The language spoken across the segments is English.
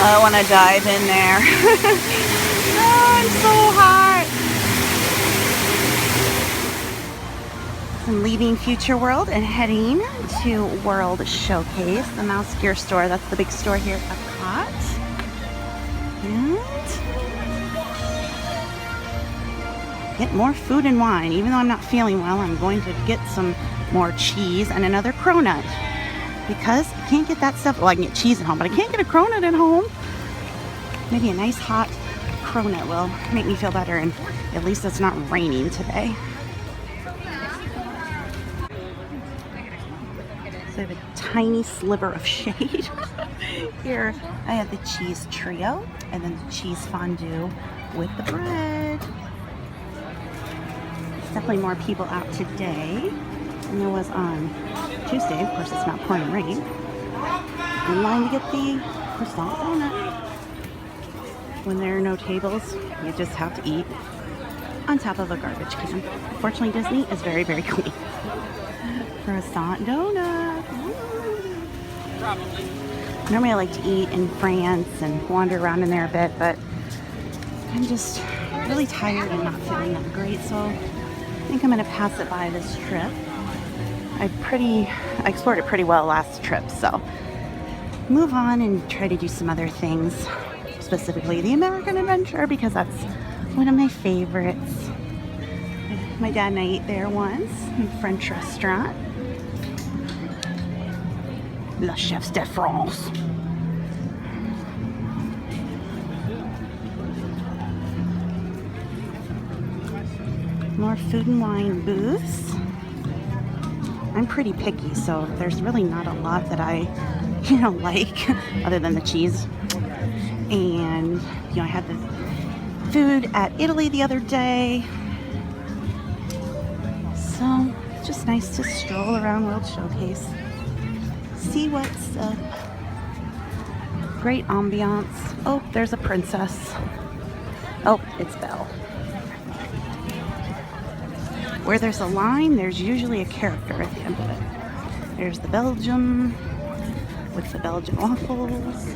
I want to dive in there. Oh, I'm so hot. I'm leaving Future World and heading to World Showcase, the Mouse Gear store. That's the big store here at Epcot. And get more food and wine. Even though I'm not feeling well, I'm going to get some more cheese and another cronut. Because I can't get that stuff. Well, I can get cheese at home, but I can't get a cronut at home. Maybe a nice hot cronut will make me feel better, and at least it's not raining today. So I have a tiny sliver of shade. Here I have the cheese trio and then the cheese fondue with the bread. There's definitely more people out today than there was on Tuesday. Of course, it's not pouring rain. In line to get the croissant donut. When there are no tables, you just have to eat on top of a garbage can. Fortunately, Disney is very, very clean. Croissant donut. Normally I like to eat in France and wander around in there a bit, but I'm just really tired and not feeling that great, so I think I'm going to pass it by this trip. I explored it pretty well last trip, so move on and try to do some other things, specifically the American Adventure, because that's one of my favorites. My dad and I ate there once in a French restaurant. La Chefs de France. More food and wine booths. I'm pretty picky, so there's really not a lot that I, like other than the cheese. And, I had the food at Italy the other day. So, it's just nice to stroll around World Showcase. See what's up. Great ambiance. Oh, there's a princess. Oh, it's Belle. Where there's a line, there's usually a character at the end of it. There's the Belgium with the Belgian waffles.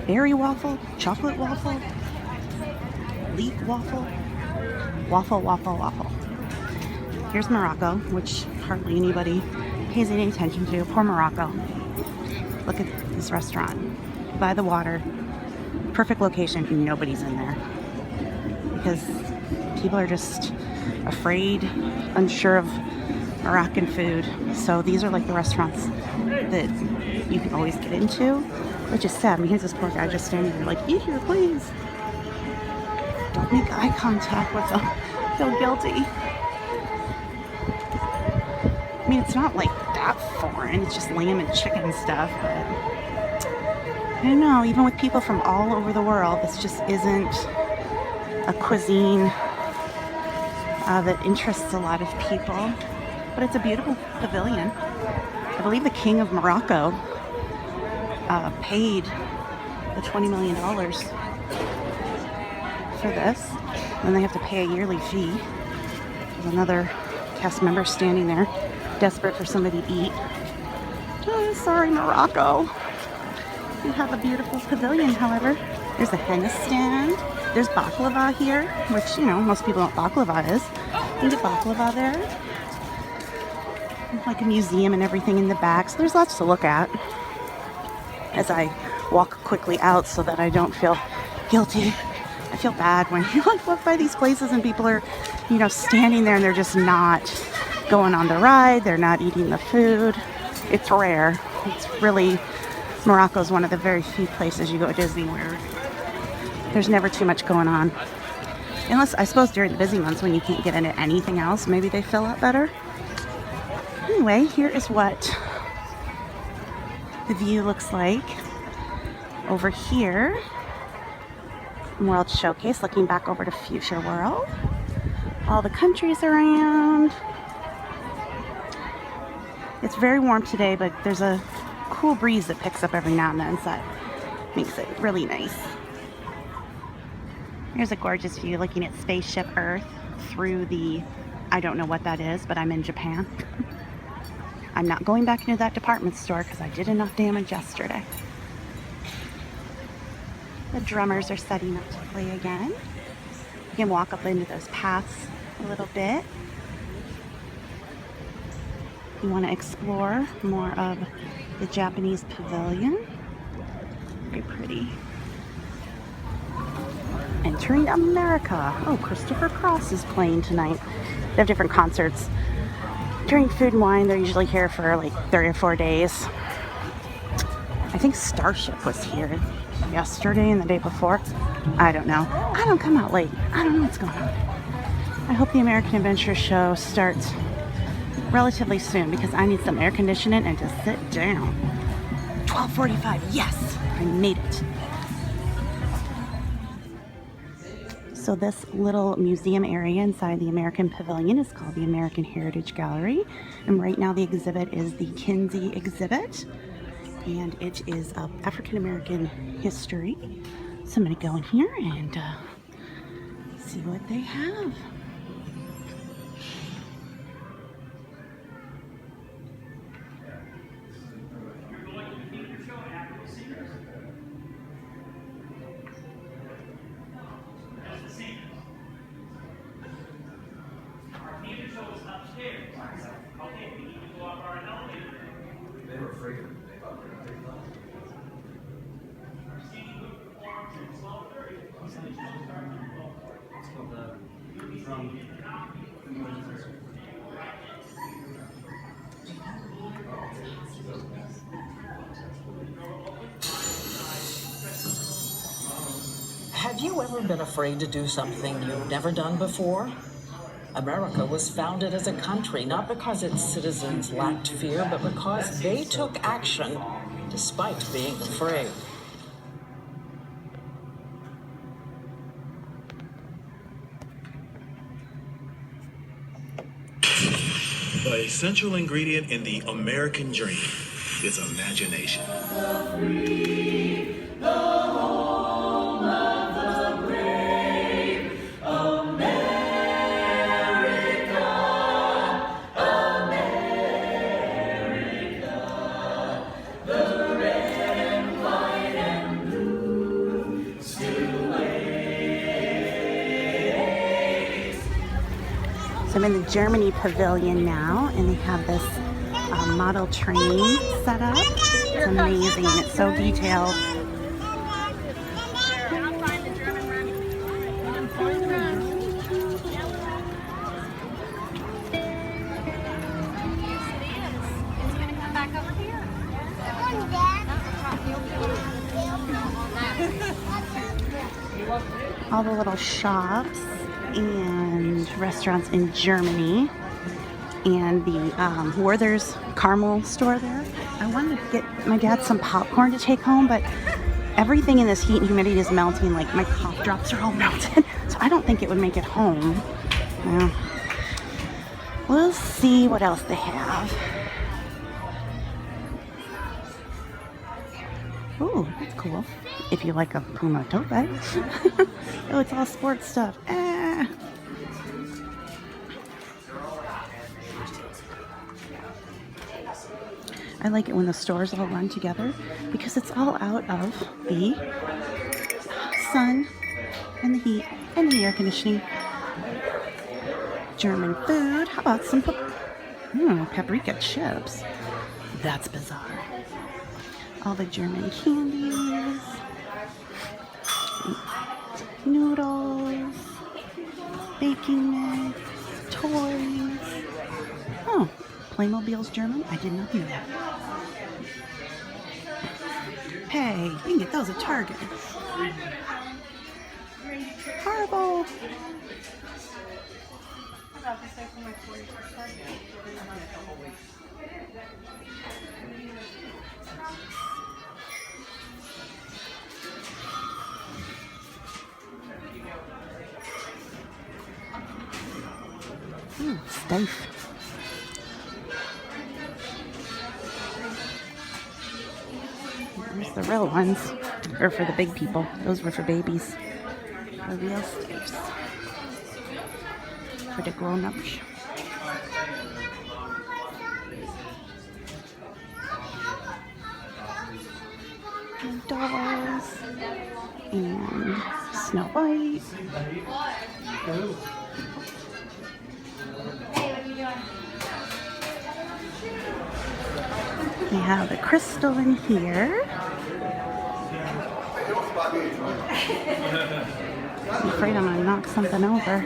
Berry waffle, chocolate waffle, leek waffle, waffle. Here's Morocco, which hardly anybody pays any attention to. Poor Morocco. Look at this restaurant by the water. Perfect location. Nobody's in there because people are just afraid, unsure of Moroccan food. So these are like the restaurants that you can always get into, which is sad. I mean, here's this poor guy just standing there like, eat here, please. Don't make eye contact with them. Feel guilty. I mean, it's not like that foreign. It's just lamb and chicken stuff, but I don't know, even with people from all over the world, this just isn't a cuisine that interests a lot of people. But it's a beautiful pavilion. I believe the King of Morocco paid the $20 million for this. And they have to pay a yearly fee. There's another cast member standing there, desperate for somebody to eat. Oh, sorry, Morocco. You have a beautiful pavilion, however. There's a henna stand. There's baklava here, which, most people know what baklava is. You can get baklava there. Like a museum and everything in the back. So there's lots to look at as I walk quickly out so that I don't feel guilty. I feel bad when you walk by these places and people are, standing there and they're just not going on the ride. They're not eating the food. It's rare. It's really... Morocco is one of the very few places you go to Disney where there's never too much going on. Unless, I suppose, during the busy months when you can't get into anything else, maybe they fill out better. Anyway, here is what the view looks like over here in World Showcase, looking back over to Future World. All the countries around. It's very warm today, but there's a cool breeze that picks up every now and then, so that makes it really nice. Here's a gorgeous view looking at Spaceship Earth through the, I don't know what that is, but I'm in Japan. I'm not going back into that department store because I did enough damage yesterday. The drummers are setting up to play again. You can walk up into those paths a little bit. You want to explore more of the Japanese pavilion. Very pretty. Entering America. Oh, Christopher Cross is playing tonight. They have different concerts. During Food and Wine, they're usually here for like 3 or 4 days. I think Starship was here yesterday and the day before. I don't know. I don't come out late. I don't know what's going on. I hope the American Adventure Show starts relatively soon because I need some air conditioning and to sit down. 12:45. Yes, I made it. So this little museum area inside the American Pavilion is called the American Heritage Gallery. And right now the exhibit is the Kinsey exhibit. And it is of African American history. So I'm going to go in here and see what they have. Have you ever been afraid to do something you've never done before? America was founded as a country not because its citizens lacked fear, but because they took action despite being afraid. The essential ingredient in the American dream is imagination. So I'm in the Germany Pavilion now, and they have this model train set up. It's amazing. It's so detailed. All the little shops and restaurants in Germany, and the Werther's caramel store there. I wanted to get my dad some popcorn to take home, but everything in this heat and humidity is melting. Like my cough drops are all melted, so I don't think it would make it home. Well, we'll see what else they have. Ooh, that's cool. If you like a Puma tote bag. Oh, it's all sports stuff. I like it when the stores all run together because it's all out of the sun and the heat and the air conditioning. German food. How about some paprika chips? That's bizarre. All the German candies, noodles, baking mix, toys. Oh, Playmobil's German? I did not know that. Hey, you can get those at Target. Horrible. Ooh, Steiff. There's the real ones. Or for the big people. Those were for babies. The real Steiffs. For the grown-ups. dolls and Snow White. We have a crystal in here. I'm afraid I'm gonna knock something over.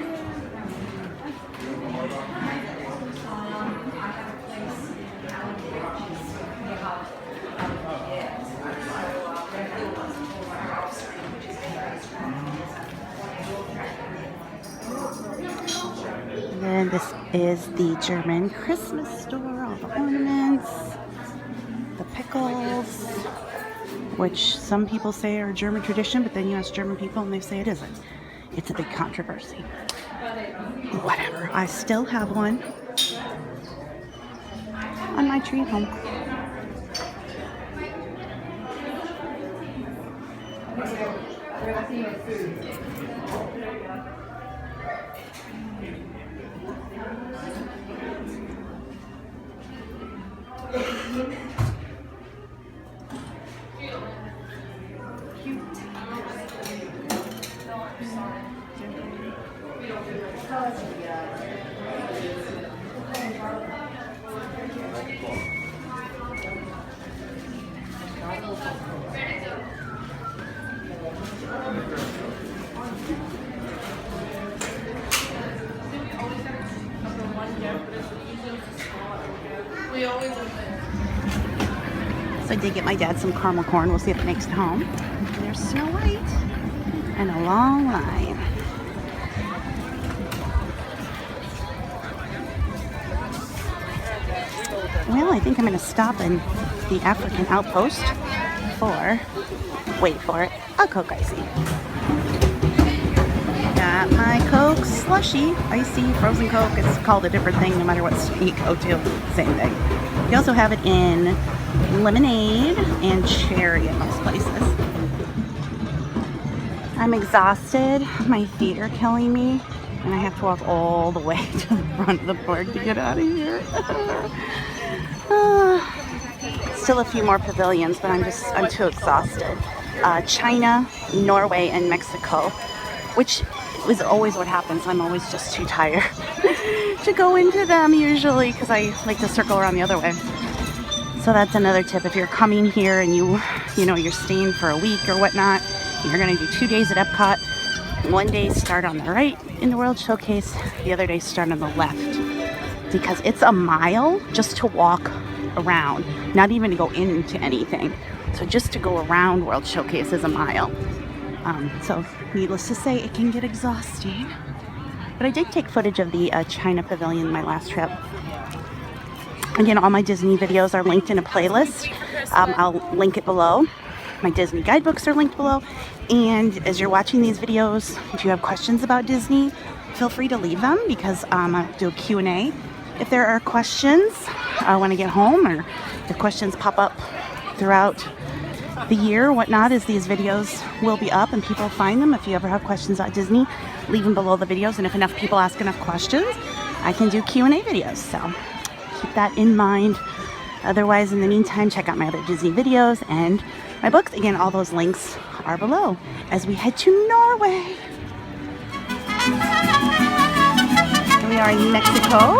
And this is the German Christmas store, all the ornaments, the pickles, which some people say are German tradition, but then you ask German people and they say it isn't. It's a big controversy. Whatever. I still have one on my tree at home. So I did get my dad some caramel corn. We'll see if it makes it home. There's Snow White and a long line. Well, I think I'm going to stop in the African outpost for, wait for it, a Coke Icy. Got my Coke slushy, icy, frozen Coke. It's called a different thing no matter what state you go to. Same thing. You also have it in lemonade and cherry in most places. I'm exhausted. My feet are killing me. And I have to walk all the way to the front of the park to get out of here. Still a few more pavilions, but I'm too exhausted. China, Norway, and Mexico, which is always what happens. I'm always just too tired to go into them usually because I like to circle around the other way. So that's another tip. If you're coming here and you're staying for a week or whatnot, you're gonna do 2 days at Epcot. One day start on the right in the World Showcase, the other day start on the left, because it's a mile just to walk around, not even to go into anything. So just to go around World Showcase is a mile. So needless to say, it can get exhausting. But I did take footage of the China Pavilion my last trip. Again, all my Disney videos are linked in a playlist. I'll link it below. My Disney guidebooks are linked below. And as you're watching these videos, if you have questions about Disney, feel free to leave them, because I'll do a Q&A if there are questions when I get home, or if questions pop up throughout the year or whatnot, as these videos will be up and people find them. If you ever have questions about Disney, leave them below the videos, and if enough people ask enough questions, I can do Q&A videos. So keep that in mind. Otherwise, in the meantime, check out my other Disney videos and my books. Again, all those links are below as we head to Norway. Here we are in Mexico.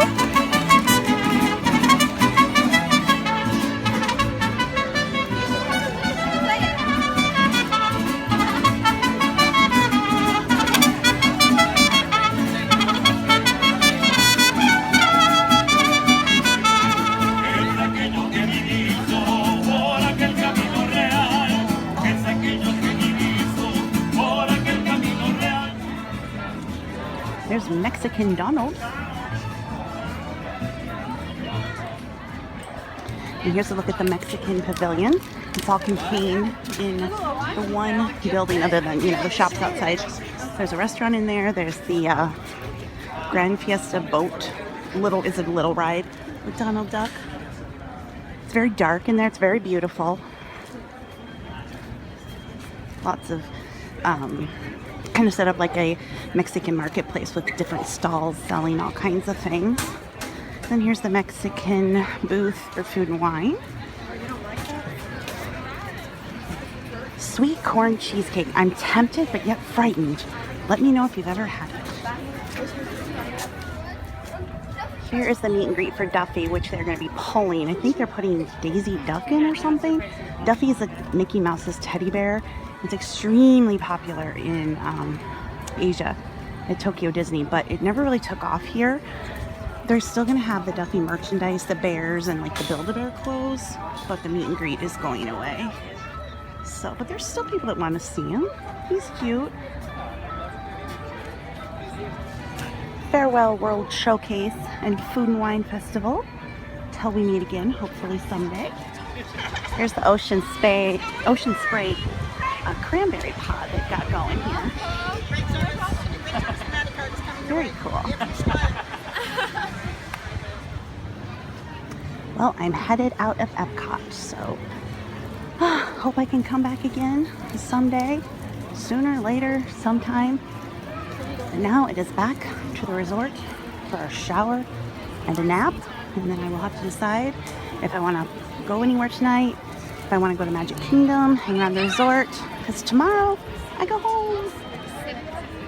There's Mexican Donald. And here's a look at the Mexican Pavilion. It's all contained in the one building, other than, the shops outside. There's a restaurant in there. There's the Grand Fiesta boat. Is it a little ride with Donald Duck? It's very dark in there. It's very beautiful. Lots of kind of set up like a Mexican marketplace with different stalls selling all kinds of things. Then here's the Mexican booth for food and wine. sweet corn cheesecake. I'm tempted, but yet frightened. Let me know if you've ever had it. Here is the meet and greet for Duffy, which they're going to be pulling. I think they're putting Daisy Duck in or something. Duffy is a Mickey Mouse's teddy bear. It's extremely popular in Asia at Tokyo Disney, but it never really took off here. They're still going to have the Duffy merchandise, the bears, and like the Build-A-Bear clothes, but the meet and greet is going away. So, but there's still people that want to see him. He's cute. Farewell World Showcase and Food and Wine Festival. Till we meet again, hopefully someday. Here's the Ocean Spray cranberry pod that got going here. Very cool. Well, I'm headed out of Epcot, so hope I can come back again someday, sooner, later, sometime. And now it is back to the resort for a shower and a nap, and then I will have to decide if I want to go anywhere tonight, if I want to go to Magic Kingdom, hang around the resort, because tomorrow I go home.